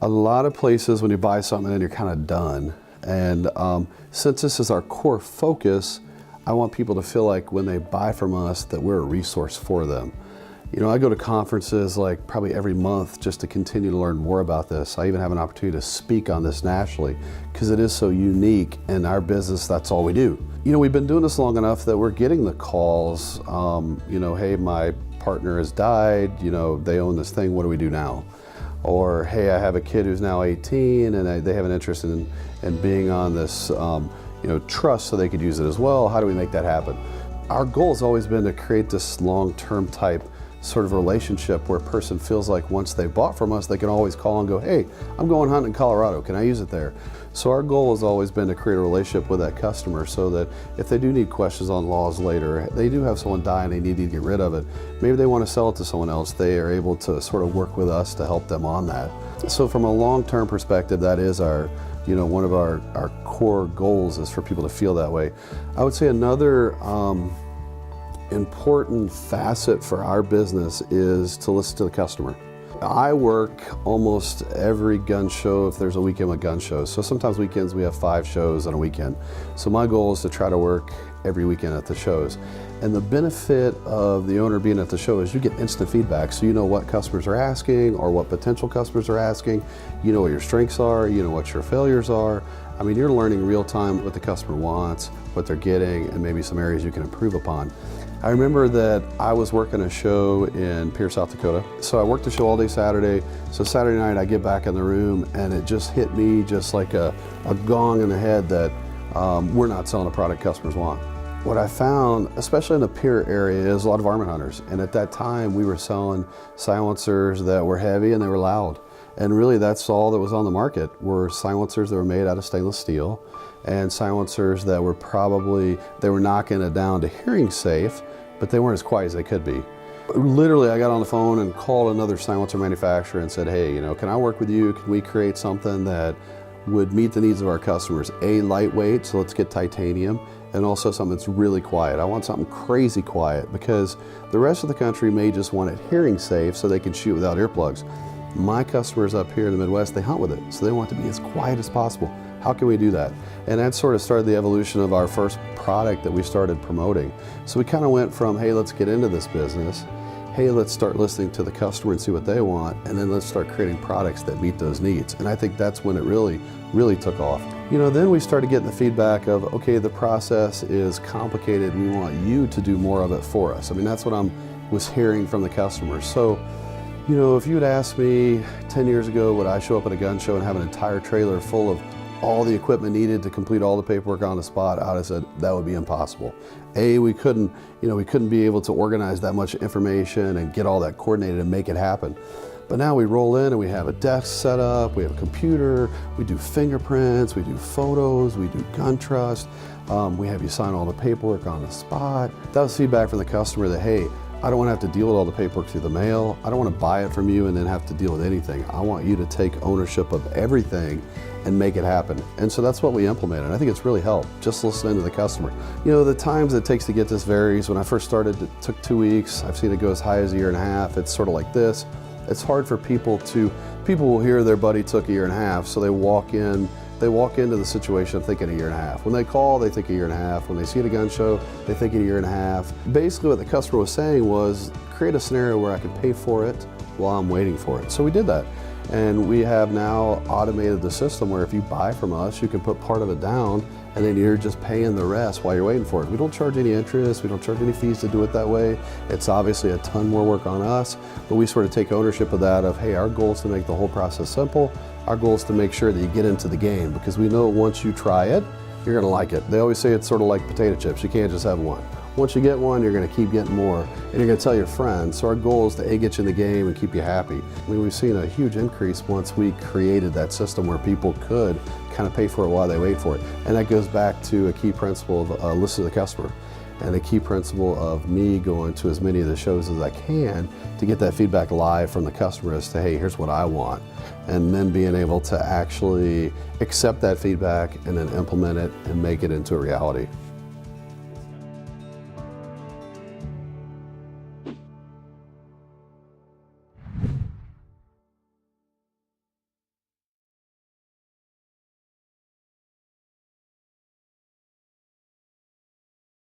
A lot of places when you buy something and you're kind of done. And since this is our core focus, I want people to feel like when they buy from us that we're a resource for them. You know, I go to conferences like probably every month just to continue to learn more about this. I even have an opportunity to speak on this nationally because it is so unique in our business. That's all we do. You know, we've been doing this long enough that we're getting the calls, you know, hey, my partner has died, you know, they own this thing, what do we do now? Or, hey, I have a kid who's now 18 and they have an interest in being on this, you know, trust so they could use it as well. How do we make that happen? Our goal has always been to create this long-term type sort of relationship where a person feels like once they bought from us, they can always call and go, hey, I'm going hunting in Colorado, can I use it there? So our goal has always been to create a relationship with that customer so that if they do need questions on laws later, they do have someone die and they need to get rid of it, maybe they want to sell it to someone else, they are able to sort of work with us to help them on that. So from a long-term perspective, that is our, you know, one of our core goals is for people to feel that way. I would say another important facet for our business is to listen to the customer. I work almost every gun show if there's a weekend with gun shows. So sometimes weekends we have 5 shows on a weekend. So my goal is to try to work every weekend at the shows. And the benefit of the owner being at the show is you get instant feedback. So you know what customers are asking or what potential customers are asking. You know what your strengths are, you know what your failures are. I mean, you're learning real time what the customer wants, what they're getting, and maybe some areas you can improve upon. I remember that I was working a show in Pierce, South Dakota. So I worked the show all day Saturday. So Saturday night I get back in the room and it just hit me just like a gong in the head that we're not selling a product customers want. What I found, especially in the Pierce area, is a lot of varmint hunters. And at that time we were selling silencers that were heavy and they were loud. And really that's all that was on the market were silencers that were made out of stainless steel and silencers that were they were knocking it down to hearing safe, but they weren't as quiet as they could be. Literally, I got on the phone and called another silencer manufacturer and said, hey, you know, can I work with you? Can we create something that would meet the needs of our customers? A, lightweight, so let's get titanium, and also something that's really quiet. I want something crazy quiet because the rest of the country may just want it hearing safe so they can shoot without earplugs. My customers up here in the Midwest, they hunt with it, so they want it to be as quiet as possible. How can we do that? And that sort of started the evolution of our first product that we started promoting. So we kind of went from, hey, let's get into this business. Hey, let's start listening to the customer and see what they want. And then let's start creating products that meet those needs. And I think that's when it really took off. You know, then we started getting the feedback of, okay, the process is complicated. We want you to do more of it for us. I mean, that's what I was hearing from the customers. So, you know, if you had asked me 10 years ago, would I show up at a gun show and have an entire trailer full of all the equipment needed to complete all the paperwork on the spot, I would have said that would be impossible. A, we couldn't be able to organize that much information and get all that coordinated and make it happen. But now we roll in and we have a desk set up, we have a computer, we do fingerprints, we do photos, we do gun trust, we have you sign all the paperwork on the spot. That was feedback from the customer that, hey, I don't want to have to deal with all the paperwork through the mail. I don't want to buy it from you and then have to deal with anything. I want you to take ownership of everything and make it happen. And so that's what we implemented. I think it's really helped, just listening to the customer. You know, the times it takes to get this varies. When I first started, it took 2 weeks. I've seen it go as high as 1.5 years. It's sort of like this. It's hard for people will hear their buddy took 1.5 years, so they walk into the situation thinking 1.5 years. When they call, they think 1.5 years. When they see it at a gun show, they think 1.5 years. Basically what the customer was saying was, create a scenario where I can pay for it while I'm waiting for it. So we did that. And we have now automated the system where if you buy from us, you can put part of it down and then you're just paying the rest while you're waiting for it. We don't charge any interest, we don't charge any fees to do it that way. It's obviously a ton more work on us, but we sort of take ownership of that of, hey, our goal is to make the whole process simple. Our goal is to make sure that you get into the game because we know once you try it, you're gonna like it. They always say it's sort of like potato chips, you can't just have one. Once you get one, you're going to keep getting more, and you're going to tell your friends. So our goal is to A, get you in the game and keep you happy. I mean, we've seen a huge increase once we created that system where people could kind of pay for it while they wait for it. And that goes back to a key principle of listen to the customer, and a key principle of me going to as many of the shows as I can to get that feedback live from the customer as to, hey, here's what I want. And then being able to actually accept that feedback and then implement it and make it into a reality.